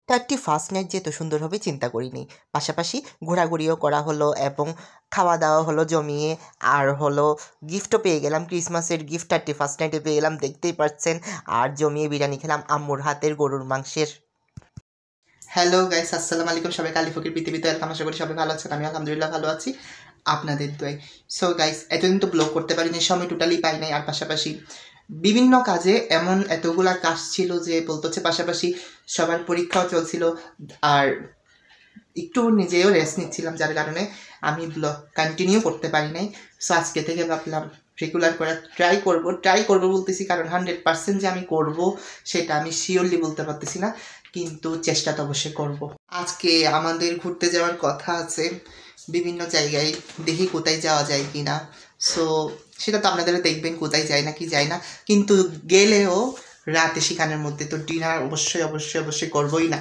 First night যে এত সুন্দর হবে চিন্তা করিনি। পাশাপাশি ঘোরাঘুরিও করা হলো এবং খাওয়া দাওয়া হলো জমিয়ে। আর হলো গিফটও পেয়ে গেলাম, ক্রিসমাসের গিফট ফার্স্ট নাইটে পেয়ে গেলাম, দেখতেই পাচ্ছেন। আর জমিয়ে বিরিয়ানি খেলাম আম্মুর হাতের গরুর মাংসের। হ্যালো গাইস, আসসালামু আলাইকুম। সবাই কালী ফকির পৃথিবীতে ওয়েলকাম। আশা করি সবাই ভালো আছেন, আমি আলহামদুলিল্লাহ ভালো আছি আপনাদের দোয়ায়। সো গাইস, এতদিন তো ব্লগ করতে পারিনি, সময় টোটালি পাই নাই। আর পাশাপাশি বিভিন্ন কাজে এমন এতগুলা কাজ ছিল যে বলতে হচ্ছে, পাশাপাশি সবার পরীক্ষাও চলছিল। আর একটু নিজেও রেস্ট নিচ্ছিলাম, যার কারণে আমি ব্লগ কন্টিনিউ করতে পারি নাই। সো আজকে থেকে ভাবলাম রেগুলার করার ট্রাই করবো বলতেছি, কারণ 100% যে আমি করব সেটা আমি শিওরলি বলতে পারতেছি না, কিন্তু চেষ্টা তো অবশ্যই করব। আজকে আমাদের ঘুরতে যাওয়ার কথা আছে বিভিন্ন জায়গায়, দেখি কোথায় যাওয়া যায় কি না। সো সেটা তো আপনাদেরও দেখবেন কোথায় যায় না কি যায় না, কিন্তু গেলেও রাতে সেখানের মধ্যে তো ডিনার অবশ্যই অবশ্যই অবশ্যই করবোই না,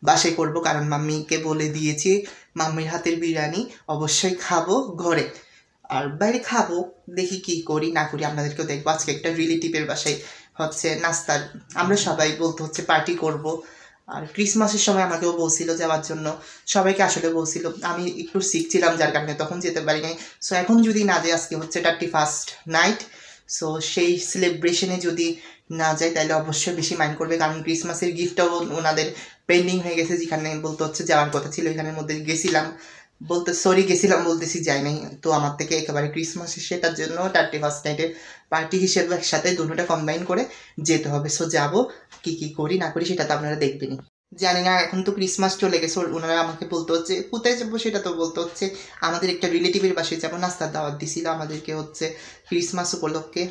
বাসায় করব। কারণ মাম্মিকে বলে দিয়েছি মাম্মির হাতের বিরিয়ানি অবশ্যই খাবো ঘরে। আর বাইরে খাবো, দেখি কি করি না করি আপনাদেরকেও দেখবো। আজকে একটা রিলেটিভের বাসায় হচ্ছে নাস্তার, আমরা সবাই বলতে হচ্ছে পার্টি করব। আর ক্রিসমাসের সময় আমাকেও বলছিল যাওয়ার জন্য, সবাইকে আসলে বলছিল। আমি একটু শিখছিলাম যার কারণে তখন যেতে পারি নাই। সো এখন যদি না যাই, আজকে হচ্ছে 31st নাইট, সো সেই সেলিব্রেশনে যদি না যাই তাহলে অবশ্যই বেশি মাইন্ড করবে। কারণ ক্রিসমাসের গিফটটাও ওনাদের পেন্ডিং হয়ে গেছে, যেখানে বলতে হচ্ছে যাওয়ার কথা ছিল এখানের মধ্যে গেছিলাম, গেছিলাম বলতেছি যাই নাই। তো আমার থেকে একেবারে ক্রিসমাসের সেটার জন্য 31st নাইটের পার্টি হিসেবে একসাথে দুটোটা কম্বাইন করে যেতে হবে। সো যাবো, কি কি করি না করি সেটা তো আপনারা দেখবেনই। জানি না, এখন তো ক্রিসমাস চলে গেছে, ওনারা আমাকে বলতে হচ্ছে কোথায় যাবো, সেটা তো বলতে হচ্ছে আমাদের একটা রিলেটিভের বাসায় যাবো। নাস্তার দাওয়াত দিছিল আমাদেরকে হচ্ছে ক্রিসমাস উপলক্ষে।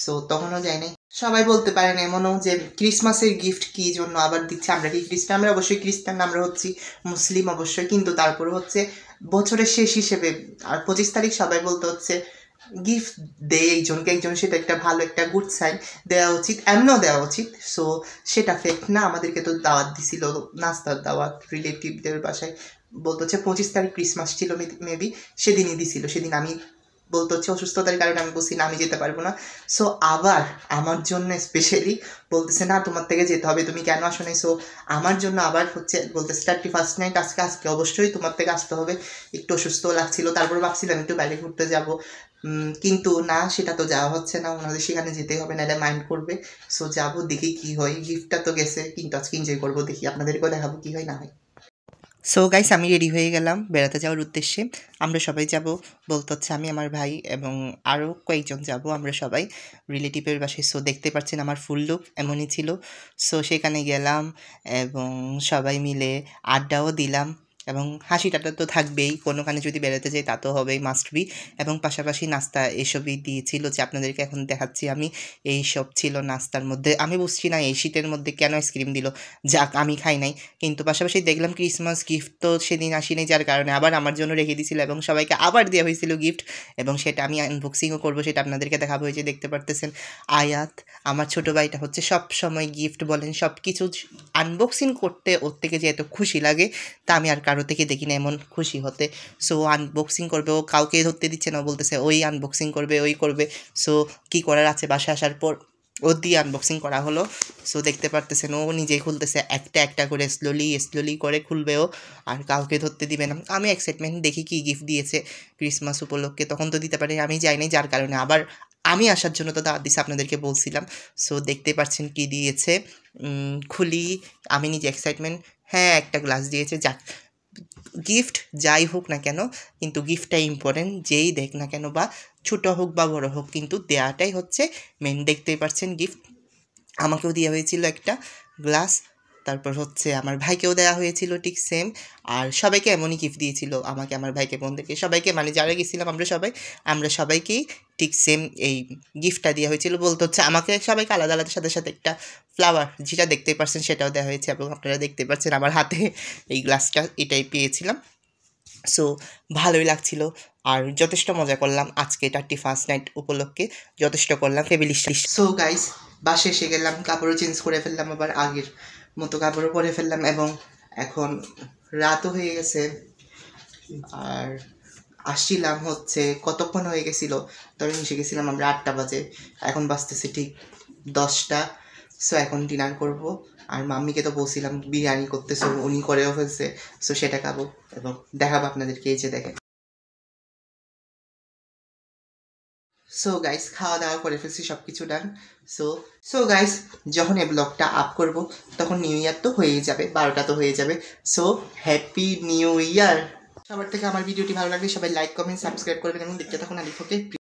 সো তখনও যাই নাই। সবাই বলতে পারেন এমনও যে ক্রিসমাসের গিফট কি জন্য আবার দিচ্ছে, আমরা কি খ্রিস্টান? আমরা অবশ্যই খ্রিস্টান, আমরা হচ্ছি মুসলিম অবশ্যই, কিন্তু তারপরে হচ্ছে বছরের শেষ হিসেবে আর 25 তারিখ সবাই বলতে হচ্ছে গিফট দেয় একজনকে একজন, সেটা একটা ভালো একটা গুড সাইন, দেওয়া উচিত, এমনও দেওয়া উচিত। সো সেটা ফেক না, আমাদেরকে তো দাওয়াত দিছিল, নাস্তার দাওয়াত রিলেটিভদের বাসায়। বলতে হচ্ছে 25 তারিখ ক্রিসমাস ছিল মেবি, সেদিনই দিছিল। সেদিন আমি বলতে হচ্ছে অসুস্থতার কারণে আমি বলছি না আমি যেতে পারবো না। সো আবার আমার জন্য স্পেশালি বলতেছে না তোমার থেকে যেতে হবে, তুমি কেন আসো নাই। সো আমার জন্য আবার হচ্ছে বলতেছে 31st নাইট আজকে অবশ্যই তোমার থেকে আসতে হবে। একটু অসুস্থ লাগছিল, তারপর ভাবছিলাম একটু বাইরে ঘুরতে যাব, কিন্তু না, সেটা তো যাওয়া হচ্ছে না, ওনাদের সেখানে যেতেই হবে, না এটা মাইন্ড করবে। সো যাবো, দেখি কি হয়। গিফটটা তো গেছে, কিন্তু আজকে এনজয় করবো, দেখি আপনাদেরকেও দেখাবো কি হয় না হয়। সো গাইস, আমি রেডি হয়ে গেলাম বেড়াতে যাওয়ার উদ্দেশ্যে। আমরা সবাই যাব, বলতে হচ্ছে আমি, আমার ভাই এবং আরও কয়েকজন যাব, আমরা সবাই রিলেটিভের বাসায়। সো দেখতে পাচ্ছেন আমার ফুল লুক এমনই ছিল। সো সেখানে গেলাম এবং সবাই মিলে আড্ডাও দিলাম, এবং হাসি টাটা তো থাকবেই, কোনোখানে যদি বেড়াতে যাই তা তো হবেই, মাস্ট বি। এবং পাশাপাশি নাস্তা এসবই দিয়েছিল, যে আপনাদেরকে এখন দেখাচ্ছি আমি। এই সব ছিল নাস্তার মধ্যে। আমি বুঝছি না এই শীতের মধ্যে কেন আইসক্রিম দিল, যাক আমি খাই নাই। কিন্তু পাশাপাশি দেখলাম ক্রিসমাস গিফট তো সেদিন আসেনি, যার কারণে আবার আমার জন্য রেখে দিয়েছিল এবং সবাইকে আবার দেওয়া হয়েছিল গিফট। এবং সেটা আমি আনবক্সিংও করবো, সেটা আপনাদেরকে দেখাবো। হয়েছে দেখতে পারতেছেন আয়াত, আমার ছোটো ভাইটা হচ্ছে সব সময় গিফট বলেন সব কিছু আনবক্সিং করতে ওর থেকে যে এত খুশি লাগে তা আমি আর কারো থেকে দেখি না এমন খুশি হতে। সো আনবক্সিং করবে, ও কাউকে ধরতে দিচ্ছে না, বলতেছে ওই আনবক্সিং করবে, ওই করবে। সো কী করার আছে, বাসায় আসার পর ও দিয়ে আনবক্সিং করা হলো। সো দেখতে পারতেছেন ও নিজেই খুলতেছে, একটা একটা করে স্লোলি করে খুলবে ও, আর কাউকে ধরতে দিবে না। আমি এক্সাইটমেন্ট দেখি কি গিফট দিয়েছে ক্রিসমাস উপলক্ষে, তখন তো দিতে পারি আমি যাই নাই, যার কারণে আবার আমি আসার জন্য তো দাওয়াত দিছে, আপনাদেরকে বলছিলাম। সো দেখতে পাচ্ছেন কি দিয়েছে, খুলি। আমি নিজে এক্সাইটমেন্ট। হ্যাঁ, একটা গ্লাস দিয়েছে, যাক গিফট যাই হোক না কেন, কিন্তু গিফটটাই ইম্পর্টেন্ট, যেই দেখ না কেন, বা ছোটো হোক বা বড়ো হোক, কিন্তু দেওয়াটাই হচ্ছে মেন। দেখতেই পাচ্ছেন গিফট আমাকেও দেওয়া হয়েছিল একটা গ্লাস, তারপর হচ্ছে আমার ভাইকেও দেওয়া হয়েছিল ঠিক সেম। আর সবাইকে এমনই গিফট দিয়েছিল, আমাকে, আমার ভাইকে, বোনদেরকে, সবাইকে, মানে যারা গেছিলাম আমরা সবাইকেই ঠিক সেম এই গিফটটা দেওয়া হয়েছিল। বলতে হচ্ছে আমাকে সবাইকে আলাদা আলাদা সাথে সাথে একটা ফ্লাওয়ার, যেটা দেখতেই পাচ্ছেন সেটাও দেওয়া হয়েছে, এবং আপনারা দেখতে পাচ্ছেন আমার হাতে এই গ্লাসটা, এটাই পেয়েছিলাম। সো ভালোই লাগছিল, আর যথেষ্ট মজা করলাম আজকে 31st নাইট উপলক্ষে, যথেষ্ট করলাম ফ্যামিলি। সো গাইস, বাসে এসে গেলাম, কাপড়ও চেঞ্জ করে ফেললাম, আবার আগের মতো কাপড়ও পরে ফেললাম, এবং এখন রাতও হয়ে গেছে। আর আসছিলাম হচ্ছে কতক্ষণ হয়ে গেছিল, তবে এসে গেছিলাম আমরা 8টা বাজে, এখন বাজতেছে ঠিক 10টা। সো এখন ডিনার করব, আর মাম্মিকে তো বলছিলাম বিরিয়ানি করতে, সো উনি করেও ফেলছে, সো সেটা খাবো এবং দেখাবো আপনাদেরকে। এই যে দেখেন। সো গাইস খাওয়া দাওয়া করে ফেলছি, সব কিছু ডান। সো সো গাইস যখন এই ব্লগটা আপ করব তখন নিউ ইয়ার তো হয়েই যাবে, 12টা তো হয়ে যাবে। So happy new year. সবার থেকে আমার ভিডিওটি ভালো লাগলে সবাই লাইক কমেন্ট সাবস্ক্রাইব করবেন এবং দেখতে থাকুন আলিফ ওকে।